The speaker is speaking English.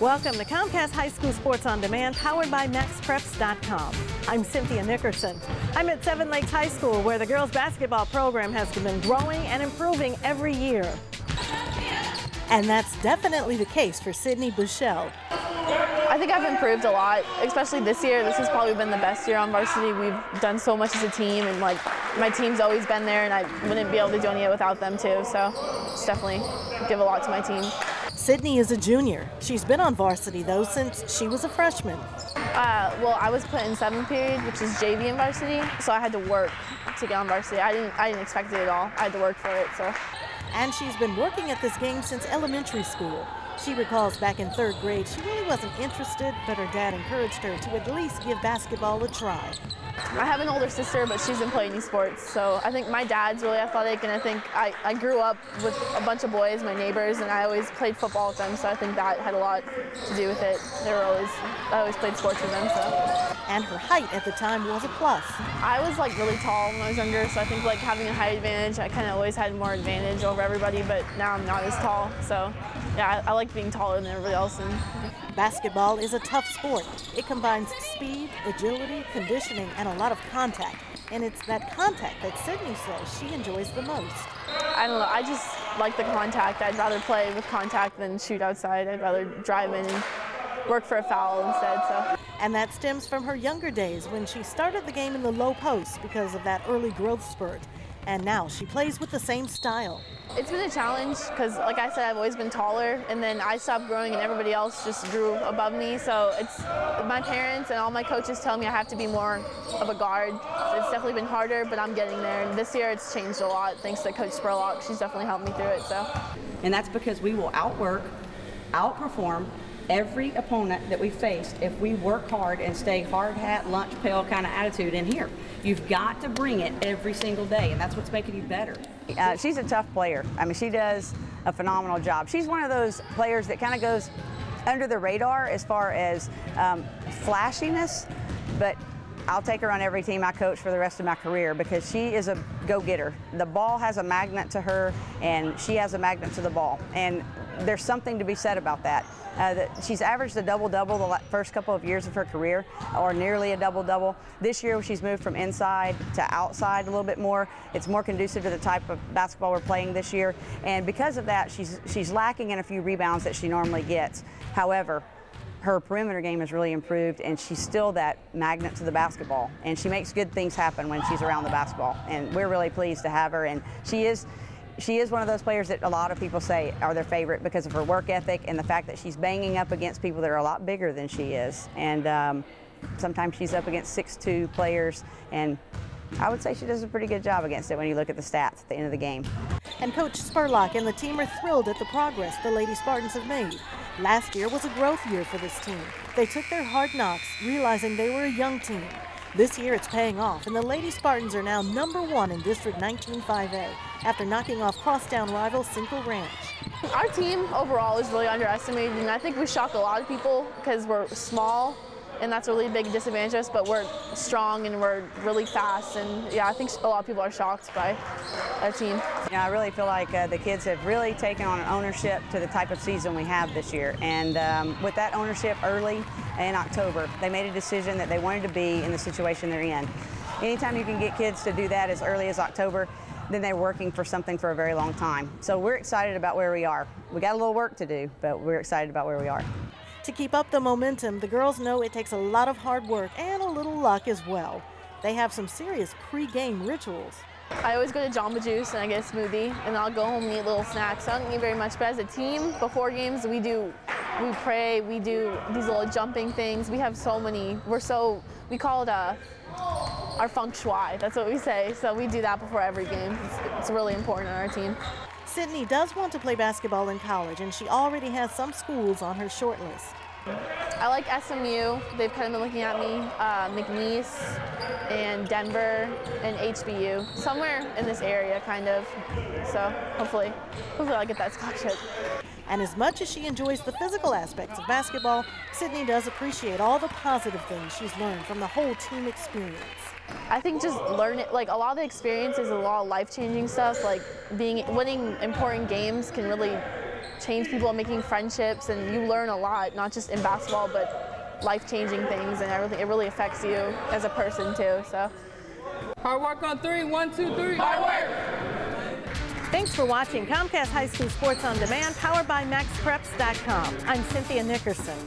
Welcome to Comcast High School Sports on Demand, powered by MaxPreps.com. I'm Cynthia Nickerson. I'm at Seven Lakes High School, where the girls' basketball program has been growing and improving every year. And that's definitely the case for Sydney Buchel. I think I've improved a lot, especially this year. This has probably been the best year on varsity. We've done so much as a team, and my team's always been there, and I wouldn't be able to do any of it without them too. So just definitely give a lot to my team. Sydney is a junior. She's been on varsity though since she was a freshman. Well, I was put in 7th period, which is JV in varsity, so I had to work to get on varsity. I didn't expect it at all. I had to work for it. So. And she's been working at this game since elementary school. She recalls back in 3rd grade, she really wasn't interested, but her dad encouraged her to at least give basketball a try. I have an older sister, but she doesn't play any sports, so I think my dad's really athletic, and I think I grew up with a bunch of boys, my neighbors, and I always played football with them, so I think that had a lot to do with it. I always played sports with them, so. And her height at the time was a plus. I was really tall when I was younger, so I think having a height advantage, I kind of always had more advantage over everybody, but now I'm not as tall, so yeah, I like being taller than everybody else. Basketball is a tough sport. It combines speed, agility, conditioning, and a lot of contact. And it's that contact that Sydney says she enjoys the most. I don't know, I just like the contact. I'd rather play with contact than shoot outside. I'd rather drive in and work for a foul instead. So. And that stems from her younger days when she started the game in the low post because of that early growth spurt. And now she plays with the same style. It's been a challenge because, like I said, I've always been taller, and then I stopped growing and everybody else just grew above me. So it's my parents and all my coaches tell me I have to be more of a guard. So it's definitely been harder, but I'm getting there. And this year it's changed a lot thanks to Coach Spurlock. She's definitely helped me through it. So. And that's because we will outwork, outperform every opponent that we faced if we work hard and stay hard hat, lunch pail kind of attitude in here. You've got to bring it every single day, and that's what's making you better. She's a tough player. I mean, she does a phenomenal job. She's one of those players that kind of goes under the radar as far as flashiness, but I'll take her on every team I coach for the rest of my career because she is a go-getter. The ball has a magnet to her, and she has a magnet to the ball. And there's something to be said about that. She's averaged a double-double the first couple of years of her career, or nearly a double-double. This year, she's moved from inside to outside a little bit more. It's more conducive to the type of basketball we're playing this year. And because of that, she's lacking in a few rebounds that she normally gets. However, her perimeter game has really improved, and she's still that magnet to the basketball. And she makes good things happen when she's around the basketball. And we're really pleased to have her. And she is one of those players that a lot of people say are their favorite because of her work ethic and the fact that she's banging up against people that are a lot bigger than she is. And sometimes she's up against 6'2" players, and I would say she does a pretty good job against it when you look at the stats at the end of the game. And Coach Spurlock and the team are thrilled at the progress the Lady Spartans have made. Last year was a growth year for this team. They took their hard knocks, realizing they were a young team. This year it's paying off, and the Lady Spartans are now #1 in District 19-5A after knocking off crosstown rival Cinco Ranch. Our team overall is really underestimated, and I think we shock a lot of people because we're small, and that's a really big disadvantage to us, but we're strong and we're really fast, and yeah, I think a lot of people are shocked by our team. I really feel like the kids have really taken on an ownership to the type of season we have this year, and with that ownership early in October, they made a decision that they wanted to be in the situation they're in. Anytime you can get kids to do that as early as October, then they're working for something for a very long time. So we're excited about where we are. We got a little work to do, but we're excited about where we are. To keep up the momentum, the girls know it takes a lot of hard work and a little luck as well. They have some serious pre-game rituals. I always go to Jamba Juice and I get a smoothie, and I'll go home and eat little snacks. I don't eat very much, but as a team, before games, we pray, we do these little jumping things. We have so many, we call it our feng shui, that's what we say. So we do that before every game. It's really important on our team. Sydney does want to play basketball in college, and she already has some schools on her short list. I like SMU. They've kind of been looking at me, McNeese and Denver and HBU, somewhere in this area kind of. So hopefully I'll get that scholarship. And as much as she enjoys the physical aspects of basketball, Sydney does appreciate all the positive things she's learned from the whole team experience. I think just learning, a lot of the experiences, a lot of life-changing stuff, winning important games can really change people and making friendships, and you learn a lot, not just in basketball, but life-changing things, and it really affects you as a person too. So. Hard work on three. 1, 2, 3. Hard work! Thanks for watching Comcast High School Sports on Demand, powered by MaxPreps.com. I'm Cynthia Nickerson.